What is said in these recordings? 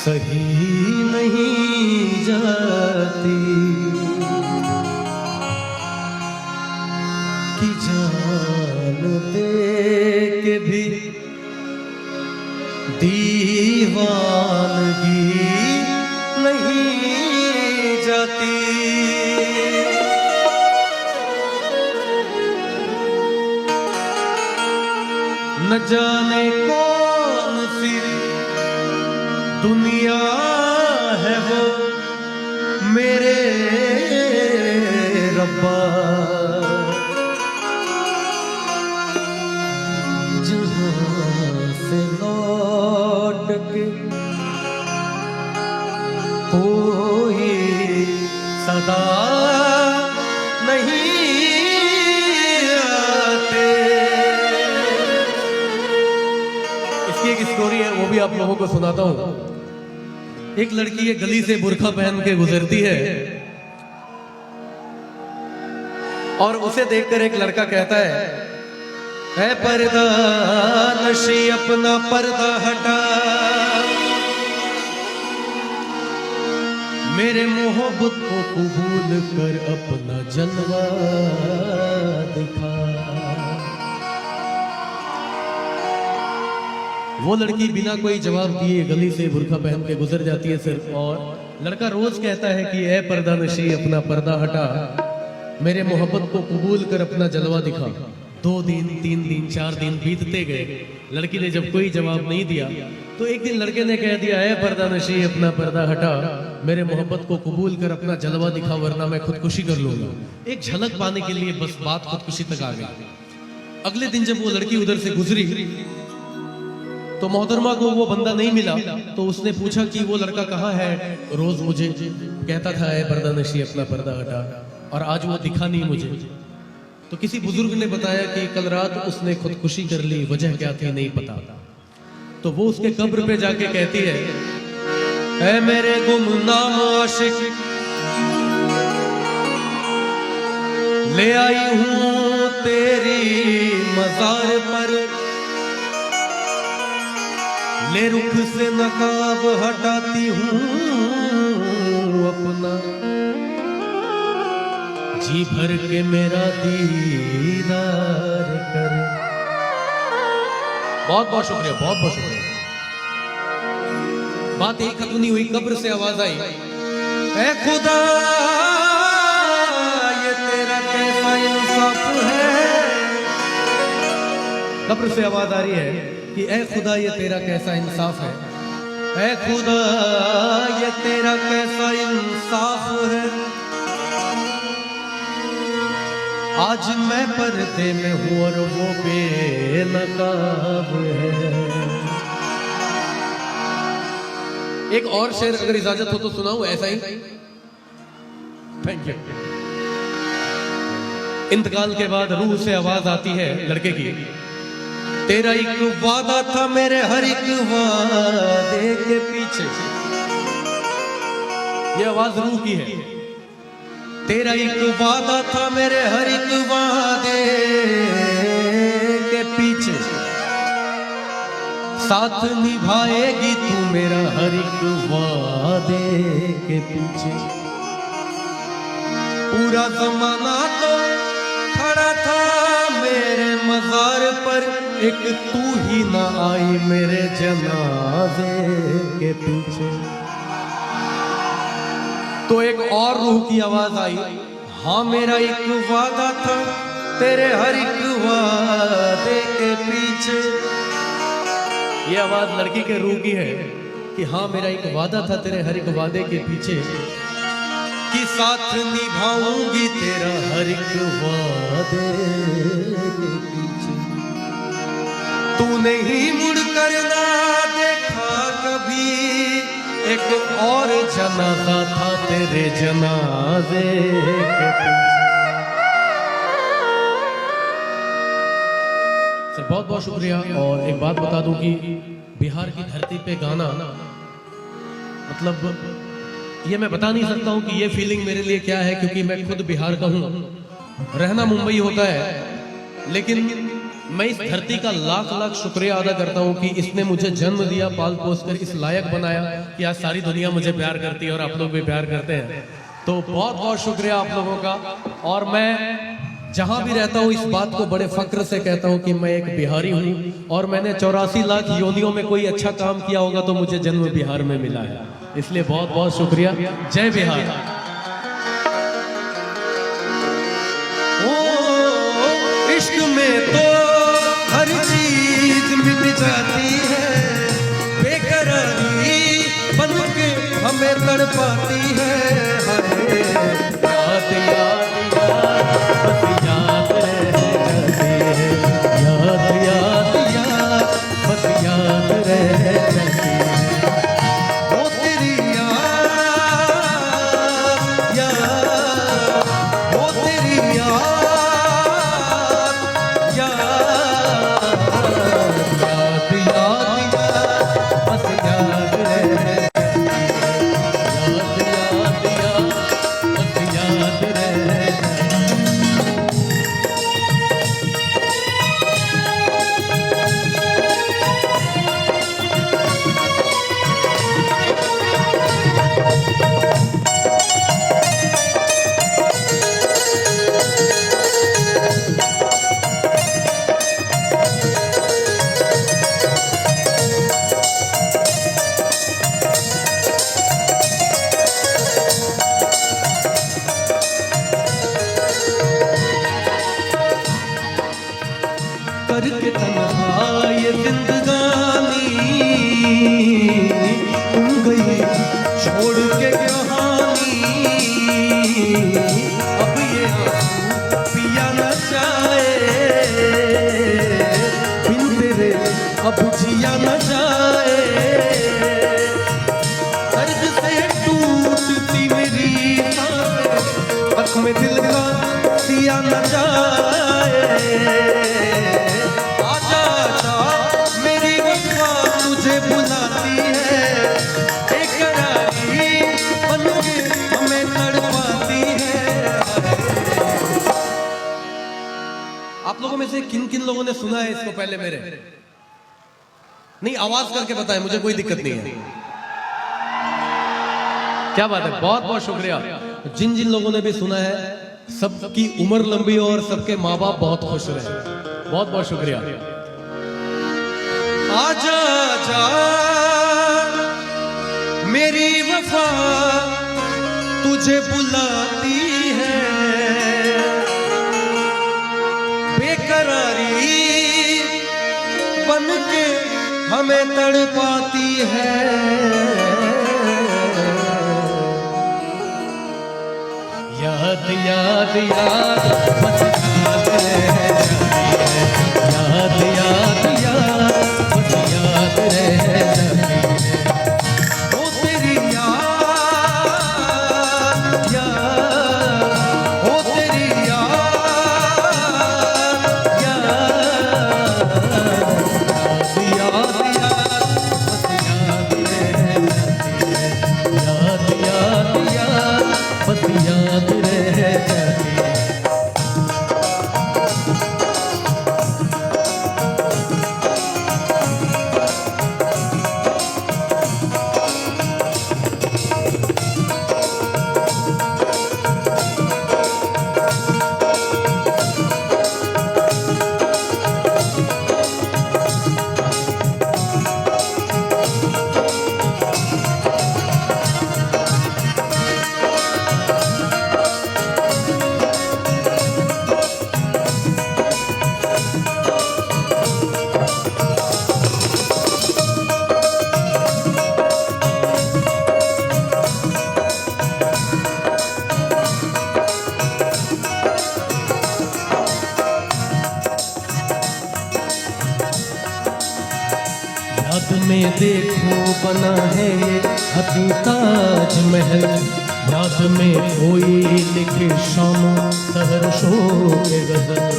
सही नहीं जाती कि जान दे के भी दीवानगी नहीं जाती। न जाने कौन सी दुनिया है वो मेरे रब्बा, जहां से लौट के कोई सदा नहीं आते। इसकी एक स्टोरी है, वो भी आप लोगों को सुनाता हूं। एक लड़की एक गली से बुर्खा पहन के गुजरती है और उसे देखकर एक लड़का कहता है पर्दा नशी अपना पर्दा हटा, मेरे मोहब्बत को कबूल कर अपना जलवा दिखा। वो लड़की बिना कोई जवाब दिए गली से बुर्खा पहन के गुजर जाती है सिर्फ, और लड़का रोज कहता है कि ए पर्दा नशी अपना पर्दा हटा, मेरे मोहब्बत को कबूल कर अपना जलवा दिखा। 2 दिन 3 दिन 4 दिन बीतते गए, लड़की ने जब कोई जवाब नहीं दिया तो एक दिन लड़के ने कह दिया, ए पर्दा नशी अपना पर्दा हटा, मेरे मोहब्बत को कबूल कर अपना जलवा दिखा, वरना मैं खुदकुशी कर लूंगा। एक झलक पाने के लिए बस बात खुदकुशी तक आ गई। अगले दिन जब वो लड़की उधर से गुजरी तो मोहतरमा को वो बंदा नहीं मिला, तो उसने पूछा कि वो लड़का कहाँ है, रोज मुझे कहता था ए पर्दा नशी अपना पर्दा हटा, और आज वो दिखा नहीं मुझे। तो किसी बुजुर्ग ने बताया कि कल रात उसने खुदकुशी कर ली, वजह क्या थी नहीं पता। तो वो उसके कब्र पे जाके कहती है, ऐ मेरे गुमनाम आशिक, ले आई हूं तेरी मजार पर, ले रुख से नकाब हटाती हूं अपना, जी भर के मेरा दीदार कर। बहुत बहुत शुक्रिया, बहुत बहुत शुक्रिया। बात एक खत्म नहीं हुई, कब्र से आवाज आई, ऐ खुदा ये तेरा कैसा इंसाफ है। कब्र से आवाज आ रही है कि ऐ खुदा ये तेरा कैसा इंसाफ है, ऐ खुदा ये तेरा कैसा इंसाफ है। आज मैं पर्दे में हूं और वो बेनकाब है। एक और शेर अगर इजाजत हो तो सुनाऊं ऐसा ही। Thank you. इंतकाल के बाद रूह से आवाज आती है लड़के की, तेरा एक वादा था मेरे हर एक वादे के पीछे। ये आवाज रूह की है। तेरा एक वादा था मेरे हर एक वादे के पीछे, साथ निभाएगी तू मेरा हर एक वादे के पीछे। पूरा जमाना तो खड़ा था मेरे मजार पर, एक तू ही ना आई मेरे जनाजे के पीछे। तो एक और रूह की आवाज आई, हाँ मेरा एक वादा था तेरे हर एक वादे के पीछे। ये आवाज लड़की के रूह की है कि हाँ मेरा एक वादा था तेरे हर एक वादे के पीछे, कि साथ निभाऊंगी तेरा हर एक वादे के पीछे। तूने ही मुड़ कर ना देखा कभी, एक और जनाजा था तेरे जनाजे के पीछे। सर बहुत बहुत शुक्रिया। और एक बात बता दूं कि बिहार की धरती पे गाना, मतलब ये मैं बता नहीं सकता हूं कि ये फीलिंग मेरे लिए क्या है, क्योंकि मैं खुद बिहार का हूं, रहना मुंबई होता है, लेकिन मैं इस धरती का लाख लाख शुक्रिया अदा करता हूँ कि इसने मुझे जन्म दिया, पाल पोस कर इस लायक बनाया कि आज सारी दुनिया मुझे प्यार करती है और आप लोग भी प्यार करते हैं। तो बहुत बहुत शुक्रिया आप लोगों का। और मैं जहां भी रहता हूँ इस बात को बड़े फक्र से कहता हूँ कि मैं एक बिहारी हूँ और मैंने 84 लाख योनियों में कोई अच्छा काम किया होगा तो मुझे जन्म बिहार में मिला है, इसलिए बहुत बहुत शुक्रिया। जय बिहार। ओ इश्क में तो हर चीज मिट जाती है, बेकरारी बन के हमें तड़पाती है। याद याद याद बस याद रह जाती है, याद याद याद बस याद रह जाती है। वो तेरी याद याद, वो तेरी याद करके तन्हा ये जिंदगानी तुम गई छोड़ के कहानी। अब ये आंसू पिया न जाए, बिन तेरे अब जिया न जाए। दर्द से टूटती मेरी सांसें, आँख में दिल का दिया न जाए। तुझे बुलाती है, बेकरारी बन के हमें तड़पाती है। आप लोगों में से किन किन लोगों ने सुना है इसको पहले मेरे? नहीं, आवाज करके बताएं, मुझे कोई दिक्कत नहीं है। क्या बात है, बहुत बहुत शुक्रिया। जिन जिन लोगों ने भी सुना है सबकी उम्र लंबी हो और सबके माँ बाप बहुत खुश रहे। बहुत बहुत शुक्रिया। आजा जा मेरी वफा तुझे बुलाती है, बेकरारी बन के हमें तड़पाती है। याद याद याद बस याद रह जाती है, याद याद याद याद रह जाती है। वो तेरी याद याद, वो तेरी याद याद, याद याद बस याद रह जाती है, याद याद याद बस याद रह जाती है। याद में देखो बना है ये हसी ताज महल, याद में कोई लिखे शाम सहर शो के गजल।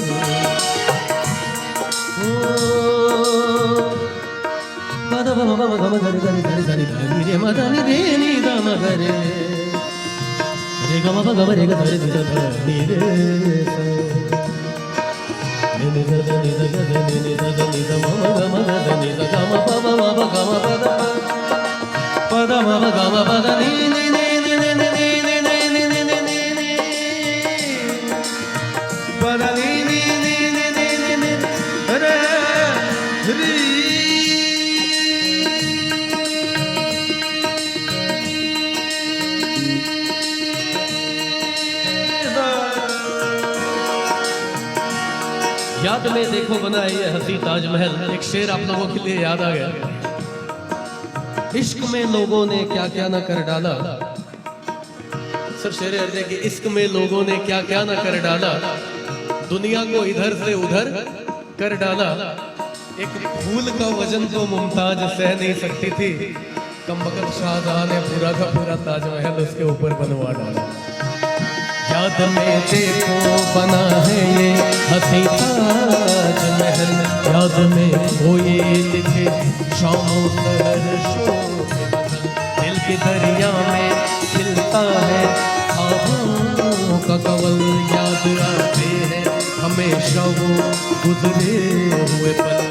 याद में देखो बना है ये हंसी ताजमहल। एक शेर आप लोगों के लिए याद आ गया। इश्क में लोगों ने क्या क्या ना कर डाला। सर शेर अर्ज है कि इश्क में लोगों ने क्या क्या ना कर डाला, दुनिया को इधर से उधर कर डाला। एक फूल का वजन तो मुमताज सह नहीं सकती थी, कमबख्त शाहजहां ने पूरा का पूरा ताजमहल उसके ऊपर बनवा डाला। याद में देखो बना है ये हंसी ताजमहल, याद में वो ये लिखे शामों सहर शोर, दिल के दरिया में खिलता है ख्वाबों का कवल। याद आते हैं हमेशा वो गुजरे हुए पल,